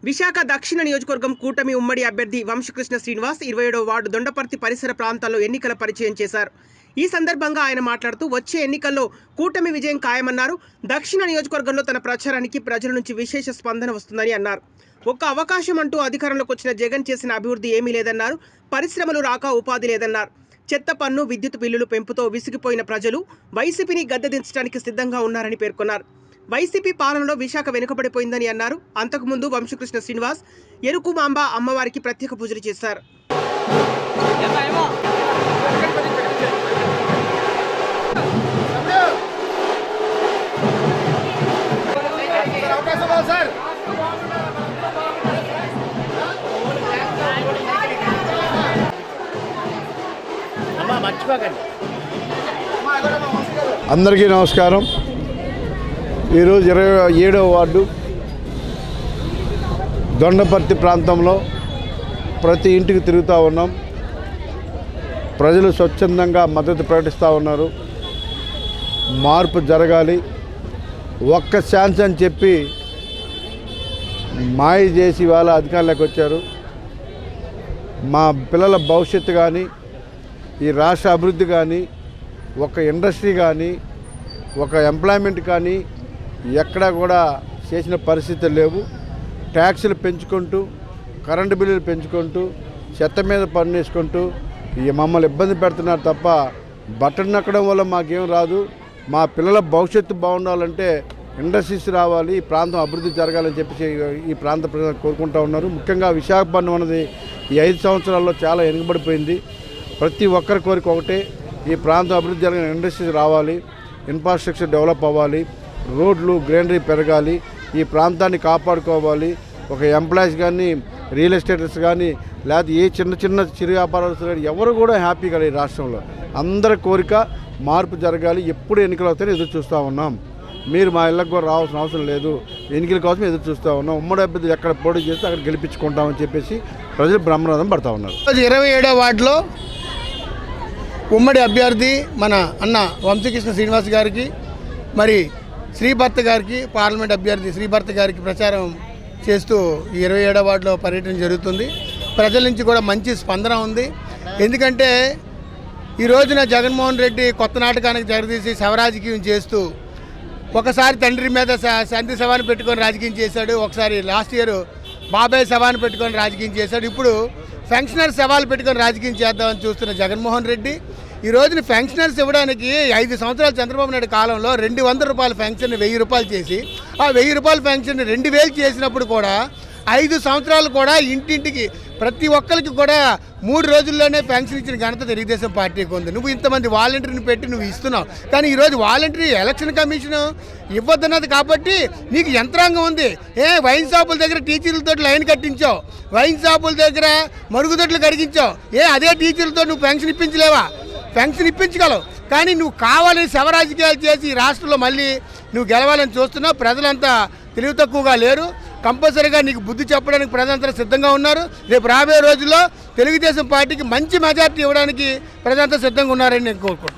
విశాఖ దక్షిణ నియోజకవర్గం కూటమి ఉమ్మడి అభ్యర్థి వంశకృష్ణ శ్రీనివాస్ 27వ వార్డు దొండపర్తి పరిసర ప్రాంతాల్లో ఎన్నికల పరిచయం చేశారు. ఈ సందర్భంగా ఆయన మాట్లాడుతూ వచ్చే ఎన్నికల్లో కూటమి విజయం ఖాయమన్నారు. దక్షిణ నియోజకవర్గంలో తన ప్రచారానికి ప్రజల నుంచి విశేష స్పందన వస్తుందని అన్నారు. ఒక్క అవకాశం అంటూ అధికారంలోకి వచ్చిన జగన్ చేసిన అభివృద్ధి ఏమీ లేదన్నారు. పరిశ్రమలు రాక ఉపాధి లేదన్నారు. చెత్త పన్ను, విద్యుత్ బిల్లులు పెంపుతో విసిగిపోయిన ప్రజలు వైసీపీని గద్దెదించడానికి సిద్ధంగా ఉన్నారని పేర్కొన్నారు. వైసీపీ పాలనలో విశాఖ వెనుకబడిపోయిందని అన్నారు. అంతకుముందు వంశకృష్ణ శ్రీనివాస్ ఎరుకుమాంబ అమ్మవారికి ప్రత్యేక పూజలు చేశారు. అందరికీ నమస్కారం. ఈరోజు 27వ వార్డు దొండపర్తి ప్రాంతంలో ప్రతి ఇంటికి తిరుగుతూ ఉన్నాం. ప్రజలు స్వచ్ఛందంగా మద్దతు ప్రకటిస్తూ ఉన్నారు. మార్పు జరగాలి, ఒక్క ఛాన్స్ అని చెప్పి మాయ చేసి వాళ్ళ అధికారులకు వచ్చారు. మా పిల్లల భవిష్యత్తు కానీ, ఈ రాష్ట్ర అభివృద్ధి కానీ, ఒక ఇండస్ట్రీ కానీ, ఒక ఎంప్లాయ్మెంట్ కానీ ఎక్కడా కూడా చేసిన పరిస్థితులు లేవు. ట్యాక్సులు పెంచుకుంటూ, కరెంటు బిల్లులు పెంచుకుంటూ, చెత్త మీద పన్ను వేసుకుంటూ మమ్మల్ని ఇబ్బంది పెడుతున్నారు తప్ప బట్టలు నక్కడం వల్ల మాకేం రాదు. మా పిల్లల భవిష్యత్తు బాగుండాలంటే ఇండస్ట్రీస్ రావాలి, ఈ ప్రాంతం అభివృద్ధి జరగాలని చెప్పి ఈ ప్రాంత ప్రజలు కోరుకుంటూ ఉన్నారు. ముఖ్యంగా విశాఖపట్నం అన్నది ఈ 5 సంవత్సరాల్లో చాలా వెనుకబడిపోయింది. ప్రతి ఒక్కరి కోరిక ఒకటే, ఈ ప్రాంతం అభివృద్ధి జరిగిన ఇండస్ట్రీస్ రావాలి, ఇన్ఫ్రాస్ట్రక్చర్ డెవలప్ అవ్వాలి, రోడ్లు గ్రీనరీ పెరగాలి, ఈ ప్రాంతాన్ని కాపాడుకోవాలి. ఒక ఎంప్లాయీస్ కానీ, రియల్ ఎస్టేటర్స్ కానీ, లేకపోతే ఏ చిన్న చిరు వ్యాపారస్తులు కానీ ఎవరు కూడా హ్యాపీగా ఈ రాష్ట్రంలో అందరి కోరిక మార్పు జరగాలి. ఎప్పుడు ఎన్నికలు వస్తాయో ఎదురు చూస్తూ ఉన్నాం. మీరు మా ఇళ్ళకు కూడా రావాల్సిన అవసరం లేదు, ఎన్నికల కోసం ఎదురు చూస్తూ ఉన్నాం. ఉమ్మడి అభ్యర్థులు ఎక్కడ పోటీ చేస్తే అక్కడ గెలిపించుకుంటామని చెప్పేసి ప్రజలు బ్రహ్మరథం పడతా ఉన్నారు. 27వ వార్డులో ఉమ్మడి అభ్యర్థి మన అన్న వంశకృష్ణ శ్రీనివాస్ గారికి, మరి శ్రీభర్త గారికి, పార్లమెంట్ అభ్యర్థి శ్రీభర్త గారికి ప్రచారం చేస్తూ 27వ వార్డులో పర్యటన జరుగుతుంది. ప్రజల నుంచి కూడా మంచి స్పందన ఉంది. ఎందుకంటే ఈ రోజున జగన్మోహన్ రెడ్డి కొత్త నాటకానికి తెరదీసి శవరాజకీయం చేస్తూ ఒకసారి తండ్రి మీద సంధి శవాన్ని పెట్టుకొని రాజకీయం చేశాడు, ఒకసారి లాస్ట్ ఇయర్ బాబాయ్ శవాన్ని పెట్టుకొని రాజకీయం చేశాడు, ఇప్పుడు ఫంక్షనర్స్ శవాలు పెట్టుకొని రాజకీయం చేద్దామని చూస్తున్న జగన్మోహన్ రెడ్డి ఈ రోజున ఫంక్షనర్స్ ఇవ్వడానికి 5 సంవత్సరాలు చంద్రబాబు నాయుడు కాలంలో 200 రూపాయల ఫంక్షన్ 1000 రూపాయలు చేసి, ఆ 1000 రూపాయల ఫంక్షన్ 2000 చేసినప్పుడు కూడా 5 సంవత్సరాలు కూడా ఇంటింటికి ప్రతి ఒక్కరికి కూడా 3 రోజుల్లోనే పెన్షన్ ఇచ్చిన ఘనత తెలుగుదేశం పార్టీకి ఉంది. నువ్వు ఇంతమంది వాలంటీర్ని పెట్టి నువ్వు ఇస్తున్నావు, కానీ ఈరోజు వాలంటీర్ ఎలక్షన్ కమిషన్ ఇవ్వద్దన్నది కాబట్టి నీకు యంత్రాంగం ఉంది. వైన్ షాపుల దగ్గర టీచర్లతో లైన్ కట్టించావు, వైన్ షాపుల దగ్గర మరుగుదొడ్లు కడిగించావు. అదే టీచర్లతో నువ్వు పెన్షన్ ఇప్పించలేవా? పెన్షన్ ఇప్పించగలవు, కానీ నువ్వు కావాలని శవరాజకీయాలు చేసి ఈ రాష్ట్రంలో మళ్ళీ నువ్వు గెలవాలని చూస్తున్నావు. ప్రజలంతా తెలివి తక్కువగా లేరు. కంపల్సరీగా నీకు బుద్ధి చెప్పడానికి ప్రజలంతా సిద్ధంగా ఉన్నారు. రేపు రాబోయే రోజుల్లో తెలుగుదేశం పార్టీకి మంచి మెజార్టీ ఇవ్వడానికి ప్రజలంతా సిద్ధంగా ఉన్నారని నేను కోరుకుంటున్నాను.